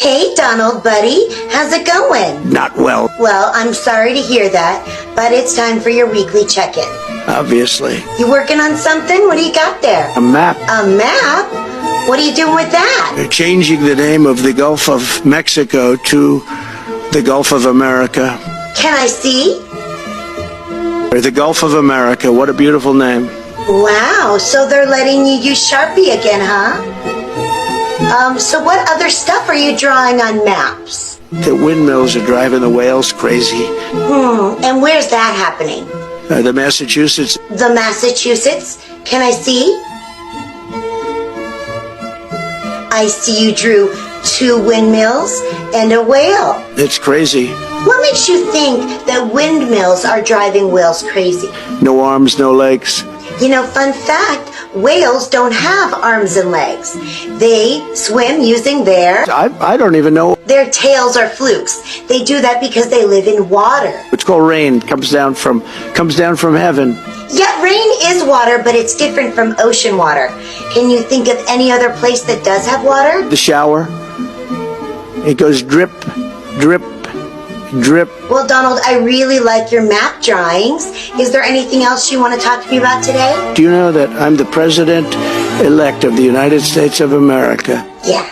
Hey, Donald, buddy. How's it going? Not well, Well, I'm sorry to hear that, but it's time for your weekly check-in. obviously. You working on something? What do you got there? A map. A map? What are you doing with that? They're changing the name of the Gulf of Mexico to the Gulf of America. Can I see? Or the Gulf of America. What a beautiful name. Wow, so they're letting you use Sharpie again, huh? So what other stuff are you drawing on maps? The windmills are driving the whales crazy. And where's that happening? The Massachusetts. The Massachusetts? Can I see? I see you drew 2 windmills and a whale. It's crazy. What makes you think that windmills are driving whales crazy? No arms, no legs. You know, fun fact, whales don't have arms and legs. They swim using I don't even know. their tails are flukes. They do that because they live in water. It's called rain. Comes down from heaven. Yeah, rain is water, but it's different from ocean water. Can you think of any other place that does have water? The shower. It goes drip, drip, drip. Well, Donald, I really like your map drawings. Is there anything else you want to talk to me about today? Do you know that I'm the president-elect of the United States of America? Yeah,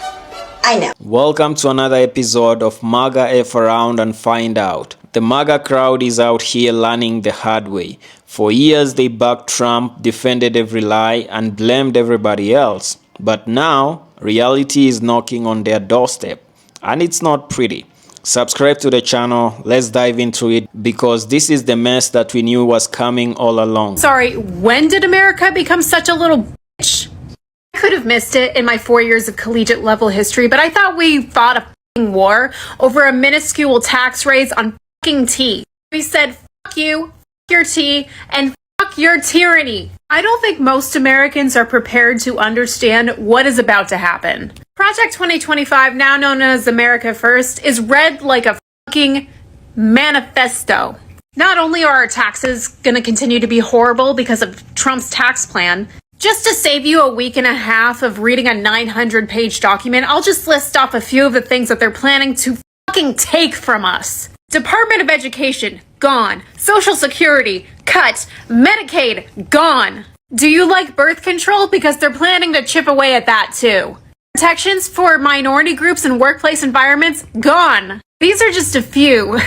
I know. Welcome to another episode of MAGA F Around and Find Out. The MAGA crowd is out here learning the hard way. For years they backed Trump, defended every lie, and blamed everybody else. But now, reality is knocking on their doorstep. And it's not pretty. Subscribe to the channel, let's dive into it, because this is the mess that we knew was coming all along. Sorry, when did America become such a little bitch? I could have missed it in my 4 years of collegiate level history, but I thought we fought a f***ing war over a minuscule tax raise on f***ing tea. We said fuck you, fuck your tea, and fuck your tyranny. I don't think most Americans are prepared to understand what is about to happen. Project 2025, now known as America First, is read like a fucking manifesto. Not only are our taxes going to continue to be horrible because of Trump's tax plan, just to save you a week and a half of reading a 900-page document, I'll just list off a few of the things that they're planning to fucking take from us. Department of Education, gone. Social Security, cut. Medicaid, gone. Do you like birth control? Because they're planning to chip away at that too. Protections for minority groups in workplace environments, gone. These are just a few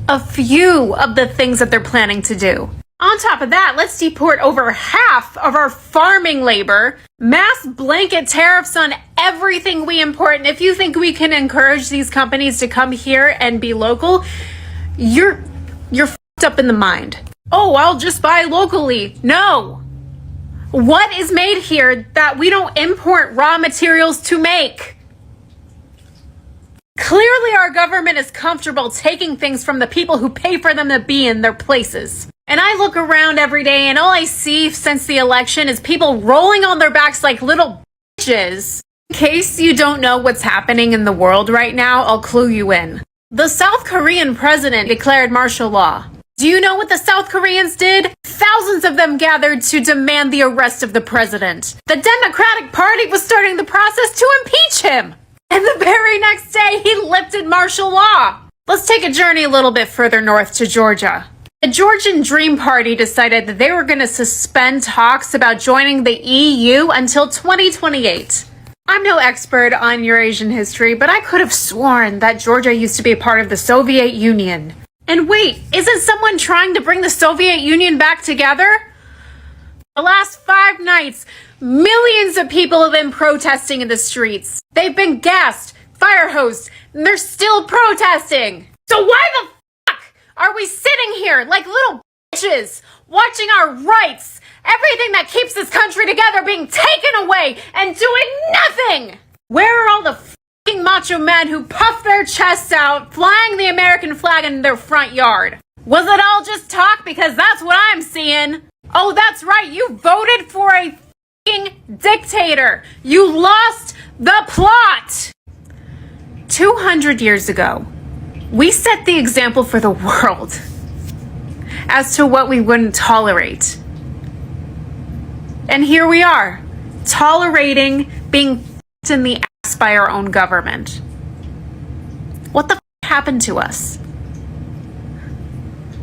of the things that they're planning to do. On top of that, let's deport over half of our farming labor, mass blanket tariffs on everything we import. And if you think we can encourage these companies to come here and be local, you're f***ed up in the mind. Oh, I'll just buy locally. No. What is made here that we don't import raw materials to make? Clearly our government is comfortable taking things from the people who pay for them to be in their places. And I look around every day and all I see since the election is people rolling on their backs like little bitches. In case you don't know what's happening in the world right now, I'll clue you in. The South Korean president declared martial law. Do you know what the South Koreans did? Thousands of them gathered to demand the arrest of the president. The Democratic Party was starting the process to impeach him. And the very next day, he lifted martial law. Let's take a journey a little bit further north to Georgia. The Georgian Dream Party decided that they were going to suspend talks about joining the EU until 2028. I'm no expert on Eurasian history, but I could have sworn that Georgia used to be a part of the Soviet Union. And wait, isn't someone trying to bring the Soviet Union back together? The last 5 nights, millions of people have been protesting in the streets. They've been gassed, fire hosed, and they're still protesting. So why the fuck are we sitting here like little bitches, watching our rights, everything that keeps this country together being taken away and doing nothing? Where are all the fucking macho men who puff their chests out, flying the American flag in their front yard? Was it all just talk? Because that's what I'm seeing. Oh, that's right. You voted for a fucking dictator. You lost the plot. 200 years ago, we set the example for the world as to what we wouldn't tolerate. And here we are, tolerating being f***ed in the ass by our own government. What the happened to us?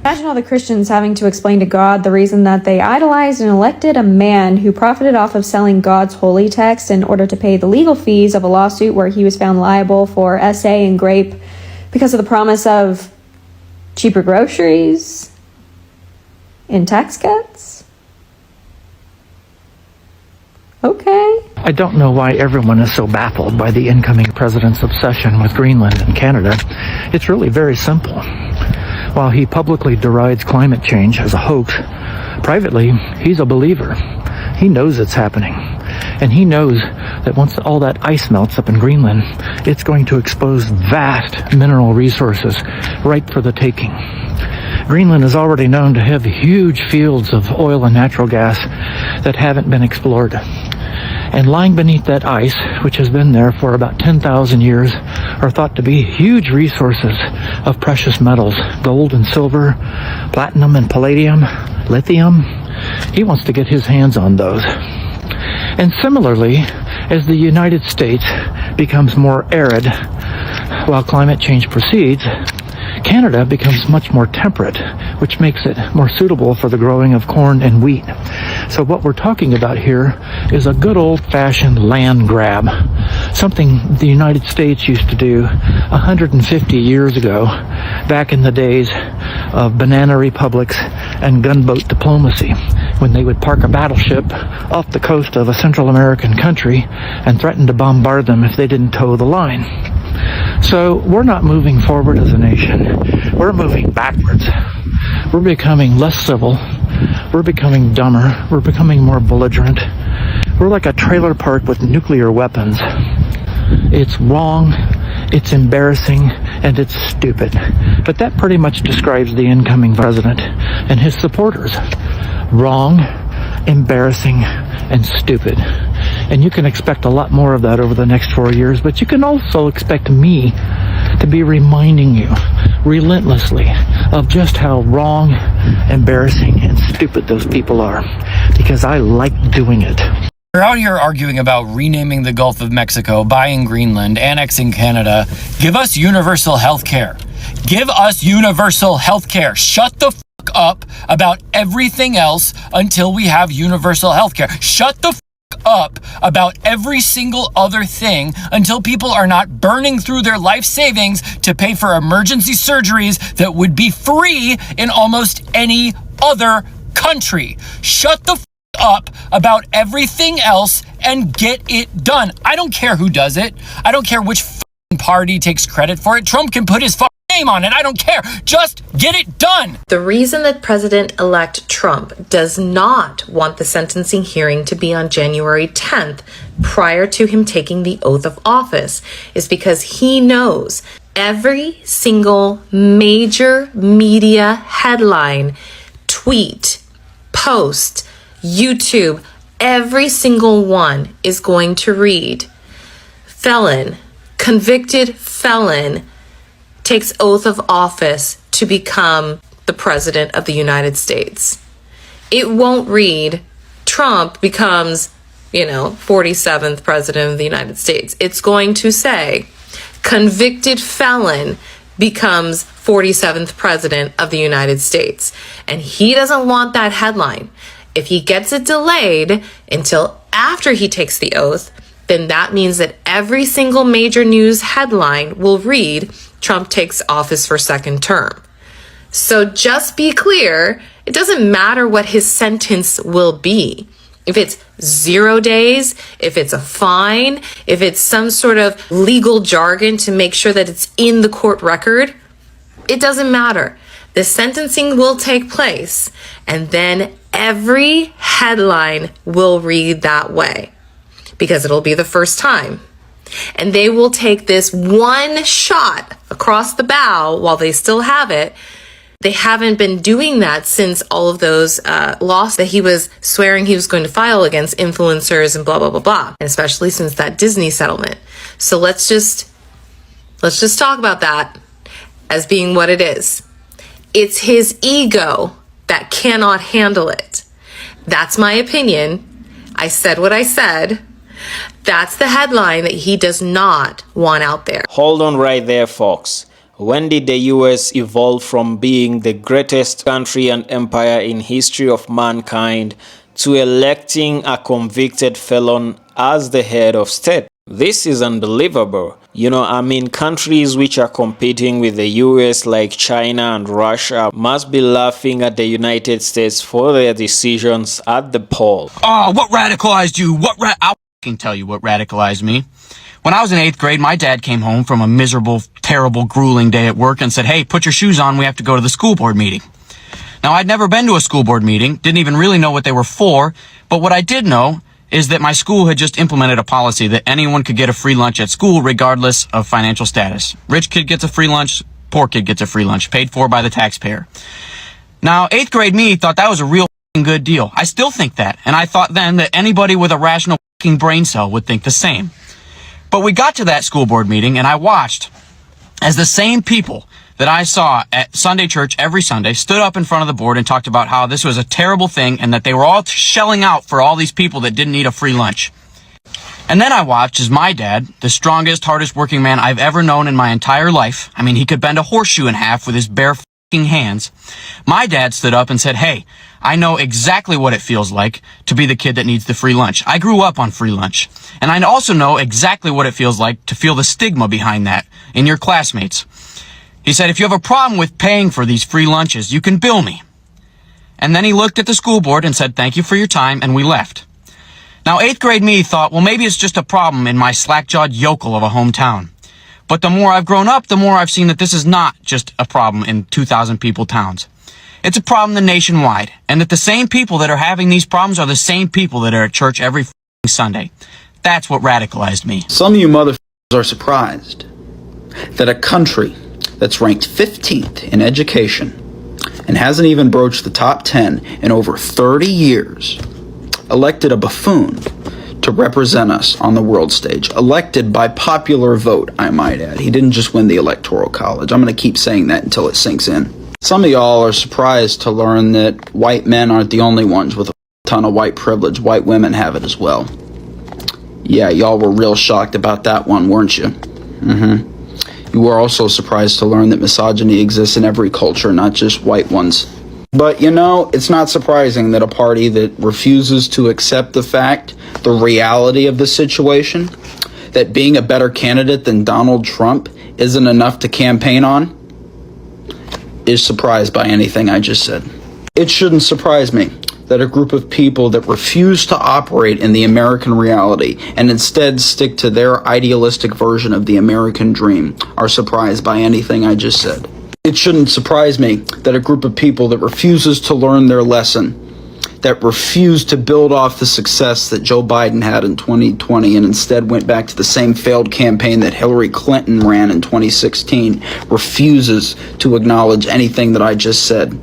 Imagine all the Christians having to explain to God the reason that they idolized and elected a man who profited off of selling God's holy text in order to pay the legal fees of a lawsuit where he was found liable for essay and grape because of the promise of cheaper groceries and tax cuts? Okay. I don't know why everyone is so baffled by the incoming president's obsession with Greenland and Canada. It's really very simple. While he publicly derides climate change as a hoax, privately, he's a believer. He knows it's happening. And he knows that once all that ice melts up in Greenland, it's going to expose vast mineral resources ripe for the taking. Greenland is already known to have huge fields of oil and natural gas that haven't been explored. And lying beneath that ice, which has been there for about 10,000 years, are thought to be huge resources of precious metals, gold and silver, platinum and palladium, lithium. He wants to get his hands on those. And similarly, as the United States becomes more arid while climate change proceeds, Canada becomes much more temperate, which makes it more suitable for the growing of corn and wheat. So what we're talking about here is a good old-fashioned land grab, something the United States used to do 150 years ago, back in the days of banana republics and gunboat diplomacy, when they would park a battleship off the coast of a Central American country and threaten to bombard them if they didn't toe the line. So we're not moving forward as a nation. We're moving backwards. We're becoming less civil. We're becoming dumber. We're becoming more belligerent. We're like a trailer park with nuclear weapons. It's wrong, it's embarrassing, and it's stupid. But that pretty much describes the incoming president and his supporters. Wrong, embarrassing, and stupid. And you can expect a lot more of that over the next 4 years, but you can also expect me to be reminding you relentlessly of just how wrong, embarrassing, and stupid those people are, because I like doing it. We're out here arguing about renaming the Gulf of Mexico, buying Greenland, annexing Canada. Give us universal health care. Give us universal health care. Shut the fuck up about everything else until we have universal health care. Shut the up about every single other thing until people are not burning through their life savings to pay for emergency surgeries that would be free in almost any other country. Shut the up about everything else and get it done. I don't care who does it. I don't care which party takes credit for it. Trump can put his name on it. I don't care. Just get it done. The reason that President-elect Trump does not want the sentencing hearing to be on January 10th, prior to him taking the oath of office, is because he knows every single major media headline, tweet, post, YouTube, every single one is going to read, felon, convicted felon, takes oath of office to become the president of the United States. It won't read, Trump becomes, 47th president of the United States. It's going to say, convicted felon becomes 47th president of the United States. And he doesn't want that headline. If he gets it delayed until after he takes the oath, then that means that every single major news headline will read, Trump takes office for second term. So just be clear, it doesn't matter what his sentence will be. If it's 0 days, if it's a fine, if it's some sort of legal jargon to make sure that it's in the court record, it doesn't matter. The sentencing will take place, and then every headline will read that way because it'll be the first time. And they will take this one shot across the bow while they still have it. They haven't been doing that since all of those lawsuits that he was swearing he was going to file against influencers and blah, blah, blah, blah. And especially since that Disney settlement. So let's just talk about that as being what it is. It's his ego that cannot handle it. That's my opinion. I said what I said. That's the headline that he does not want out there. Hold on right there, folks. When did the US evolve from being the greatest country and empire in history of mankind to electing a convicted felon as the head of state? This is unbelievable. Countries which are competing with the US like China and Russia must be laughing at the United States for their decisions at the poll. Oh, what radicalized you? I'll f***ing tell you what radicalized me. When I was in 8th grade, my dad came home from a miserable, terrible, grueling day at work and said, "Hey, put your shoes on, we have to go to the school board meeting." Now, I'd never been to a school board meeting, didn't even really know what they were for, but what I did know is that my school had just implemented a policy that anyone could get a free lunch at school regardless of financial status. Rich kid gets a free lunch, poor kid gets a free lunch, paid for by the taxpayer. Now, 8th grade me thought that was a real f***ing good deal. I still think that, and I thought then that anybody with a rational f***ing brain cell would think the same. But we got to that school board meeting, and I watched as the same people that I saw at Sunday church every Sunday stood up in front of the board and talked about how this was a terrible thing and that they were all shelling out for all these people that didn't need a free lunch. And then I watched as my dad, the strongest, hardest working man I've ever known in my entire life, he could bend a horseshoe in half with his bare f***ing hands. My dad stood up and said, "Hey, I know exactly what it feels like to be the kid that needs the free lunch. I grew up on free lunch. And I also know exactly what it feels like to feel the stigma behind that in your classmates." He said, "If you have a problem with paying for these free lunches, you can bill me." And then he looked at the school board and said, "Thank you for your time," and we left. Now, 8th grade me thought, well, maybe it's just a problem in my slack-jawed yokel of a hometown. But the more I've grown up, the more I've seen that this is not just a problem in 2,000 people towns. It's a problem nationwide, and that the same people that are having these problems are the same people that are at church every Sunday. That's what radicalized me. Some of you motherfuckers are surprised that a country that's ranked 15th in education and hasn't even broached the top 10 in over 30 years elected a buffoon to represent us on the world stage. Elected by popular vote, I might add. He didn't just win the Electoral College. I'm going to keep saying that until it sinks in. Some of y'all are surprised to learn that white men aren't the only ones with a ton of white privilege. White women have it as well. Yeah, y'all were real shocked about that one, weren't you? You were also surprised to learn that misogyny exists in every culture, not just white ones. But it's not surprising that a party that refuses to accept the fact, the reality of the situation, that being a better candidate than Donald Trump isn't enough to campaign on, is surprised by anything I just said. It shouldn't surprise me that a group of people that refuse to operate in the American reality and instead stick to their idealistic version of the American dream are surprised by anything I just said. It shouldn't surprise me that a group of people that refuses to learn their lesson, that refuse to build off the success that Joe Biden had in 2020 and instead went back to the same failed campaign that Hillary Clinton ran in 2016, refuses to acknowledge anything that I just said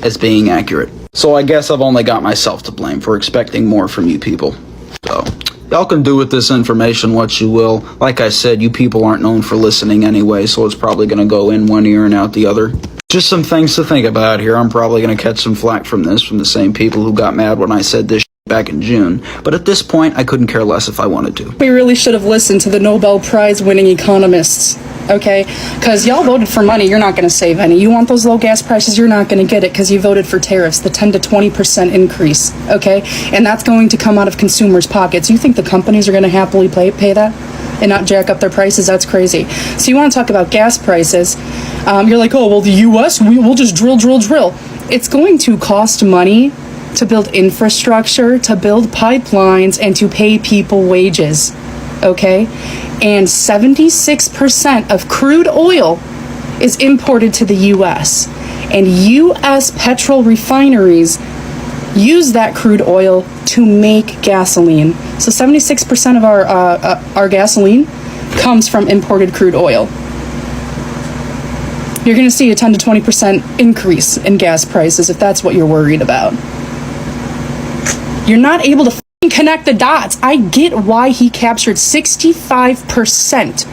as being accurate. So I guess I've only got myself to blame for expecting more from you people. So y'all can do with this information what you will. Like I said, you people aren't known for listening anyway, so it's probably going to go in one ear and out the other. Just some things to think about here. I'm probably going to catch some flack from this from the same people who got mad when I said this back in June. But at this point, I couldn't care less if I wanted to. We really should have listened to the Nobel Prize winning economists, okay? Because y'all voted for money, you're not going to save any. You want those low gas prices, you're not going to get it because you voted for tariffs, the 10 to 20% increase, okay? And that's going to come out of consumers' pockets. You think the companies are going to happily pay that and not jack up their prices? That's crazy. So you want to talk about gas prices. You're like, oh, well, the U.S., we'll just drill. It's going to cost money to build infrastructure, to build pipelines, and to pay people wages, okay? And 76% of crude oil is imported to the U.S. And U.S. petrol refineries use that crude oil to make gasoline. So 76% of our gasoline comes from imported crude oil. You're going to see a 10 to 20% increase in gas prices if that's what you're worried about. You're not able to connect the dots. I get why he captured 65%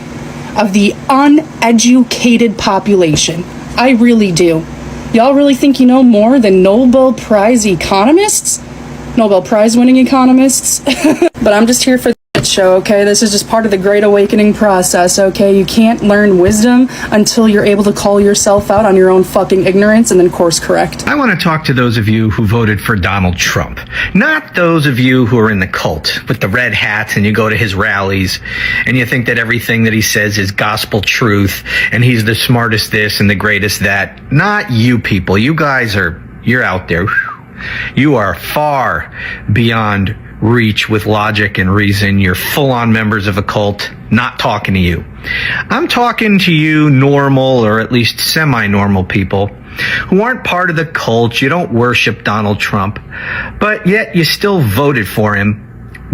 of the uneducated population. I really do. Y'all really think you know more than Nobel Prize economists? Nobel Prize winning economists? But I'm just here for show, okay? This is just part of the Great Awakening process, okay? You can't learn wisdom until you're able to call yourself out on your own fucking ignorance and then course correct. I want to talk to those of you who voted for Donald Trump, not those of you who are in the cult with the red hats and you go to his rallies and you think that everything that he says is gospel truth and he's the smartest this and the greatest that. Not you people. You guys you're out there. You are far beyond reach with logic and reason. You're full-on members of a cult. Not talking to you. I'm talking to you normal, or at least semi-normal people who aren't part of the cult. You don't worship Donald Trump, but yet you still voted for him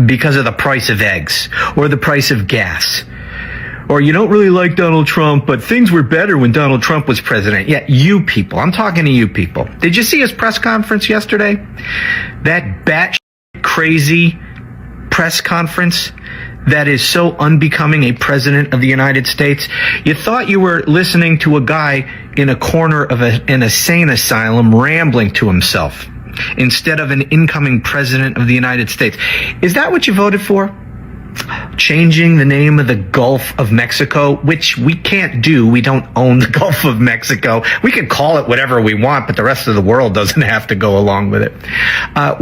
because of the price of eggs or the price of gas. Or you don't really like Donald Trump, but things were better when Donald Trump was president. Yeah, you people. I'm talking to you people. Did you see his press conference yesterday? That batshit crazy press conference that is so unbecoming a president of the United States. You thought you were listening to a guy in a corner of an insane asylum rambling to himself instead of an incoming president of the United States. Is that what you voted for? Changing the name of the Gulf of Mexico, which we can't do. We don't own the Gulf of Mexico. We can call it whatever we want, but the rest of the world doesn't have to go along with it.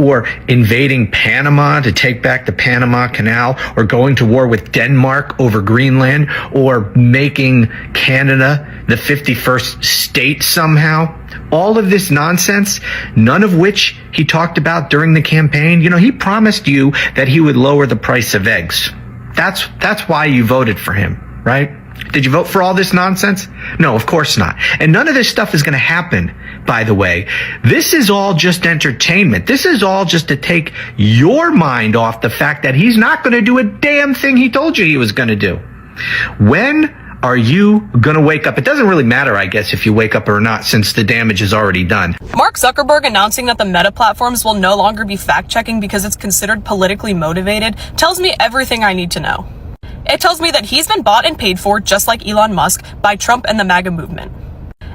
Or invading Panama to take back the Panama Canal, or going to war with Denmark over Greenland, or making Canada the 51st state somehow. All of this nonsense, none of which he talked about during the campaign. You know, he promised you that he would lower the price of eggs. That's why you voted for him, right? Did you vote for all this nonsense? No, of course not. And none of this stuff is going to happen, by the way. This is all just entertainment. This is all just to take your mind off the fact that he's not going to do a damn thing he told you he was going to do. When are you going to wake up? It doesn't really matter, I guess, if you wake up or not, since the damage is already done. Mark Zuckerberg announcing that the Meta platforms will no longer be fact-checking because it's considered politically motivated tells me everything I need to know. It tells me that he's been bought and paid for, just like Elon Musk, by Trump and the MAGA movement.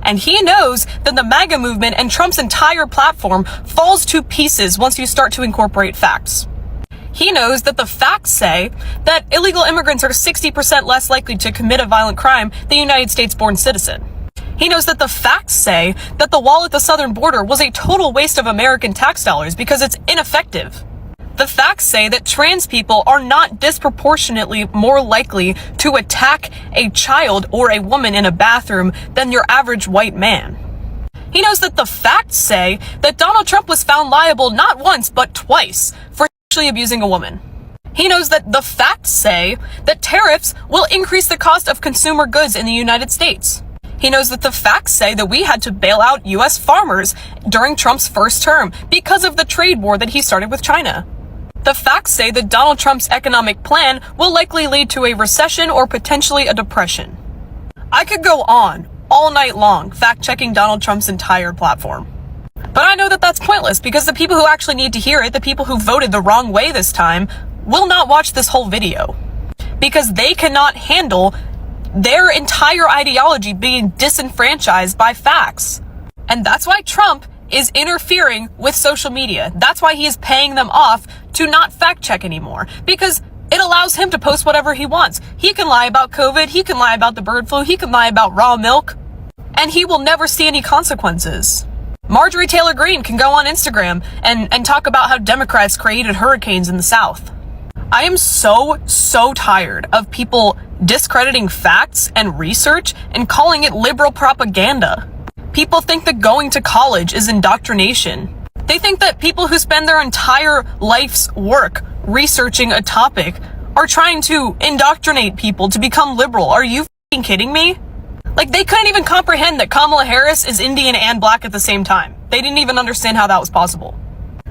And he knows that the MAGA movement and Trump's entire platform falls to pieces once you start to incorporate facts. He knows that the facts say that illegal immigrants are 60% less likely to commit a violent crime than a United States-born citizen. He knows that the facts say that the wall at the southern border was a total waste of American tax dollars because it's ineffective. The facts say that trans people are not disproportionately more likely to attack a child or a woman in a bathroom than your average white man. He knows that the facts say that Donald Trump was found liable not once but twice for sexually abusing a woman. He knows that the facts say that tariffs will increase the cost of consumer goods in the United States. He knows that the facts say that we had to bail out U.S. farmers during Trump's first term because of the trade war that he started with China. The facts say that Donald Trump's economic plan will likely lead to a recession or potentially a depression. I could go on all night long fact-checking Donald Trump's entire platform. But I know that that's pointless because the people who actually need to hear it, the people who voted the wrong way this time, will not watch this whole video. Because they cannot handle their entire ideology being disenfranchised by facts. And that's why Trump is interfering with social media. That's why he is paying them off to not fact check anymore. Because it allows him to post whatever he wants. He can lie about COVID, he can lie about the bird flu, he can lie about raw milk, and he will never see any consequences. Marjorie Taylor Greene can go on Instagram and talk about how Democrats created hurricanes in the South. I am so tired of people discrediting facts and research and calling it liberal propaganda. People think that going to college is indoctrination. They think that people who spend their entire life's work researching a topic are trying to indoctrinate people to become liberal. Are you f***ing kidding me? Like, they couldn't even comprehend that Kamala Harris is Indian and black at the same time. They didn't even understand how that was possible.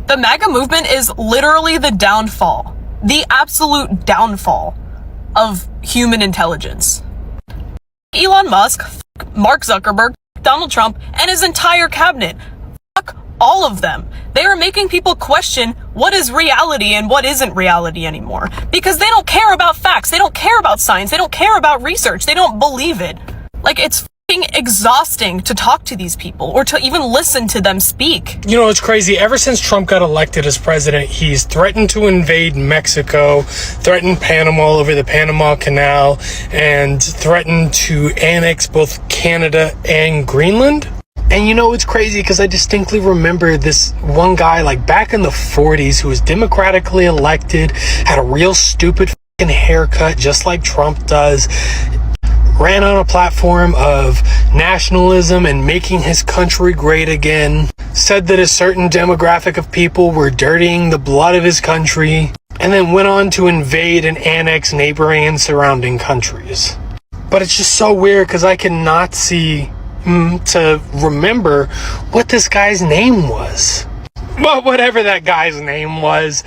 The MAGA movement is literally the downfall, the absolute downfall of human intelligence. Elon Musk, Mark Zuckerberg, Donald Trump, and his entire cabinet. Fuck all of them. They are making people question what is reality and what isn't reality anymore. Because they don't care about facts. They don't care about science. They don't care about research. They don't believe it. Like, it's exhausting to talk to these people or to even listen to them speak. You know, it's crazy. Ever since Trump got elected as president, he's threatened to invade Mexico, threatened Panama over the Panama Canal, and threatened to annex both Canada and Greenland. And you know, it's crazy because I distinctly remember this one guy, like back in the 40s, who was democratically elected, had a real stupid fucking haircut, just like Trump does, ran on a platform of nationalism and making his country great again, said that a certain demographic of people were dirtying the blood of his country, and then went on to invade and annex neighboring and surrounding countries. But it's just so weird because I cannot see to remember what this guy's name was. Well, whatever that guy's name was,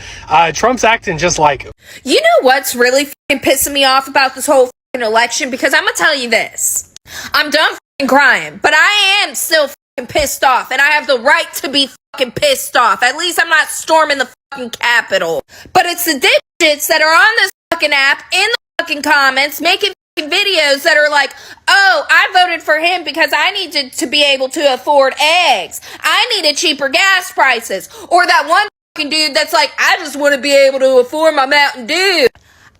Trump's acting just like him. You know what's really fucking pissing me off about this whole fucking election? Because I'm gonna tell you this. I'm done fucking crying, but I am still fucking pissed off, and I have the right to be fucking pissed off. At least I'm not storming the fucking Capitol. But it's the dipshits that are on this fucking app, in the fucking comments, making videos that are like, oh, I voted for him because I needed to be able to afford eggs. I needed cheaper gas prices. Or that one fucking dude that's like, I just want to be able to afford my Mountain Dew.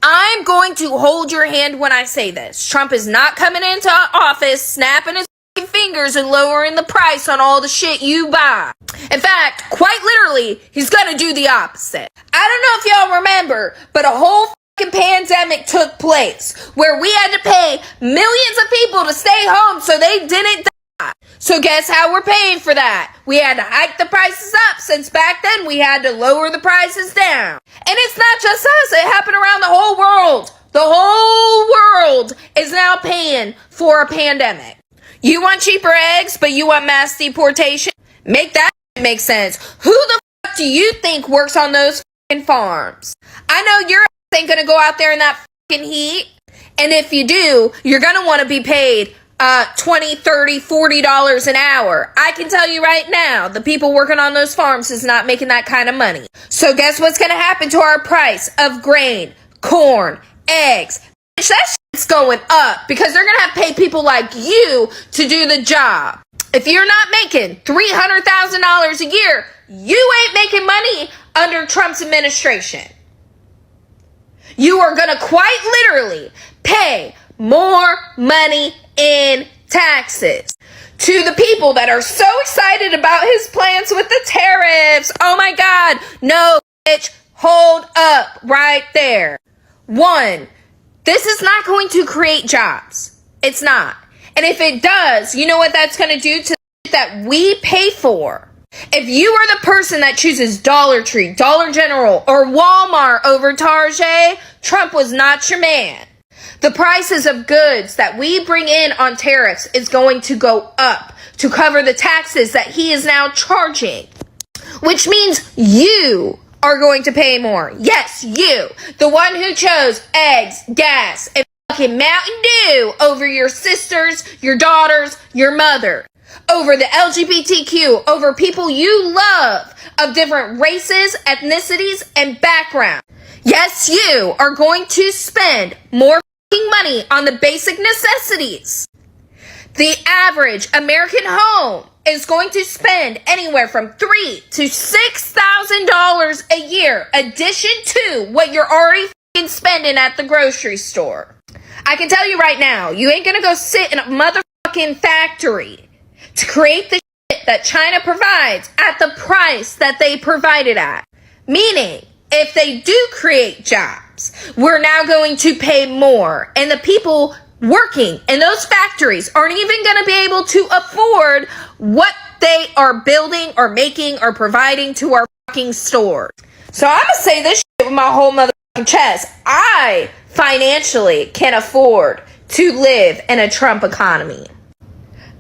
I'm going to hold your hand when I say this. Trump is not coming into office, snapping his fucking fingers and lowering the price on all the shit you buy. In fact, quite literally, he's gonna do the opposite. I don't know if y'all remember, but a whole pandemic took place where we had to pay millions of people to stay home so they didn't die. So guess how we're paying for that? We had to hike the prices up, since back then we had to lower the prices down. And it's not just us, it happened around the whole world. The whole world is now paying for a pandemic. You want cheaper eggs, but you want mass deportation? Make that make sense. Who the fuck do you think works on those fucking farms? I know you're ain't gonna go out there in that fucking heat, and if you do, you're gonna want to be paid $20, $30, $40 an hour. I can tell you right now, the people working on those farms is not making that kind of money. So guess what's gonna happen to our price of grain, corn, eggs? That shit's going up because they're gonna have to pay people like you to do the job. If you're not making $300,000 a year, you ain't making money under Trump's administration. You are going to quite literally pay more money in taxes to the people that are so excited about his plans with the tariffs. Oh my God. No, bitch. Hold up right there. One, this is not going to create jobs. It's not. And if it does, you know what that's going to do to the that we pay for? If you are the person that chooses Dollar Tree, Dollar General, or Walmart over Target, Trump was not your man. The prices of goods that we bring in on tariffs is going to go up to cover the taxes that he is now charging, which means you are going to pay more. Yes, you, the one who chose eggs, gas, and fucking Mountain Dew over your sisters, your daughters, your mother, over the LGBTQ, over people you love of different races, ethnicities, and backgrounds. Yes, you are going to spend more money on the basic necessities. The average American home is going to spend anywhere from $3,000 to $6,000 a year, addition to what you're already spending at the grocery store. I can tell you right now, you ain't gonna go sit in a motherfucking factory to create the shit that China provides at the price that they provide it at. Meaning, if they do create jobs, we're now going to pay more. And the people working in those factories aren't even going to be able to afford what they are building or making or providing to our fucking stores. So I'm going to say this shit with my whole motherfucking chest. I financially can afford to live in a Trump economy.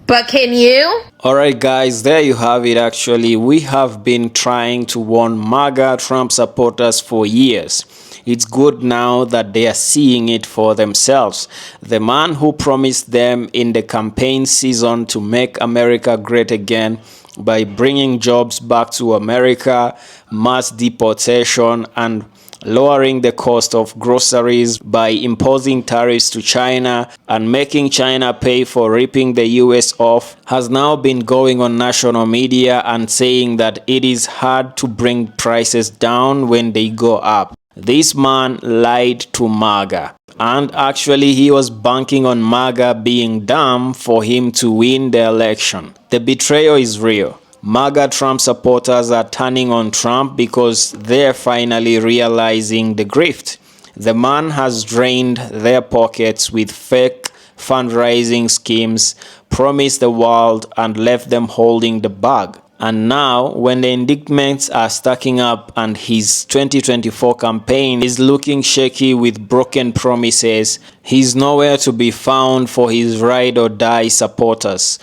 But can you? Alright guys, there you have it. Actually, we have been trying to warn MAGA Trump supporters for years. It's good now that they are seeing it for themselves. The man who promised them in the campaign season to make America great again by bringing jobs back to America, mass deportation, and lowering the cost of groceries by imposing tariffs to China and making China pay for ripping the US off, has now been going on national media and saying that it is hard to bring prices down when they go up. This man lied to MAGA, and actually he was banking on MAGA being dumb for him to win the election. The betrayal is real. MAGA Trump supporters are turning on Trump because they're finally realizing the grift. The man has drained their pockets with fake fundraising schemes, promised the world, and left them holding the bag. And now, when the indictments are stacking up and his 2024 campaign is looking shaky with broken promises, he's nowhere to be found for his ride or die supporters.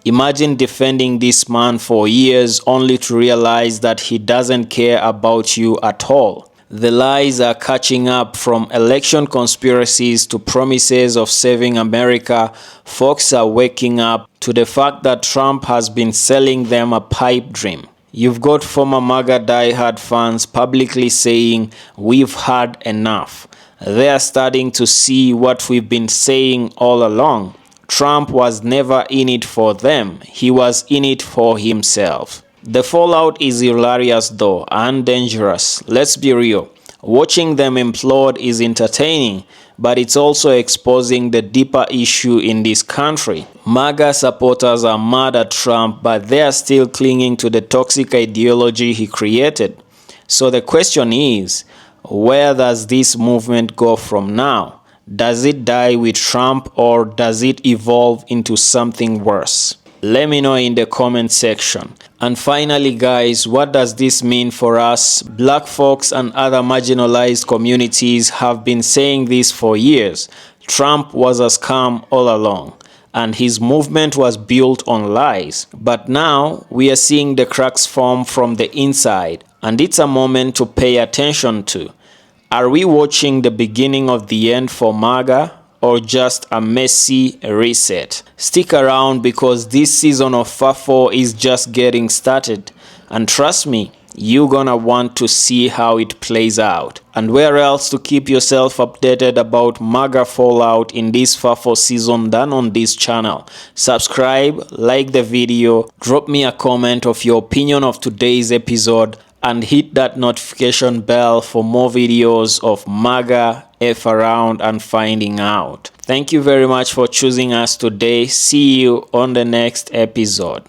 Imagine defending this man for years only to realize that he doesn't care about you at all. The lies are catching up, from election conspiracies to promises of saving America. Folks are waking up to the fact that Trump has been selling them a pipe dream. You've got former MAGA diehard fans publicly saying, "We've had enough." They are starting to see what we've been saying all along. Trump was never in it for them. He was in it for himself. The fallout is hilarious though, and dangerous. Let's be real. Watching them implode is entertaining, but it's also exposing the deeper issue in this country. MAGA supporters are mad at Trump, but they are still clinging to the toxic ideology he created. So the question is, where does this movement go from now? Does it die with Trump, or does it evolve into something worse? Let me know in the comment section. And finally guys, what does this mean for us? Black folks and other marginalized communities have been saying this for years. Trump was a scam all along, and his movement was built on lies. But now we are seeing the cracks form from the inside, and it's a moment to pay attention to. Are we watching the beginning of the end for MAGA, or just a messy reset? Stick around, because this season of FAFO is just getting started. And trust me, you're gonna want to see how it plays out. And where else to keep yourself updated about MAGA fallout in this FAFO season than on this channel? Subscribe, like the video, drop me a comment of your opinion of today's episode, and hit that notification bell for more videos of MAGA, F around, and finding out. Thank you very much for choosing us today. See you on the next episode.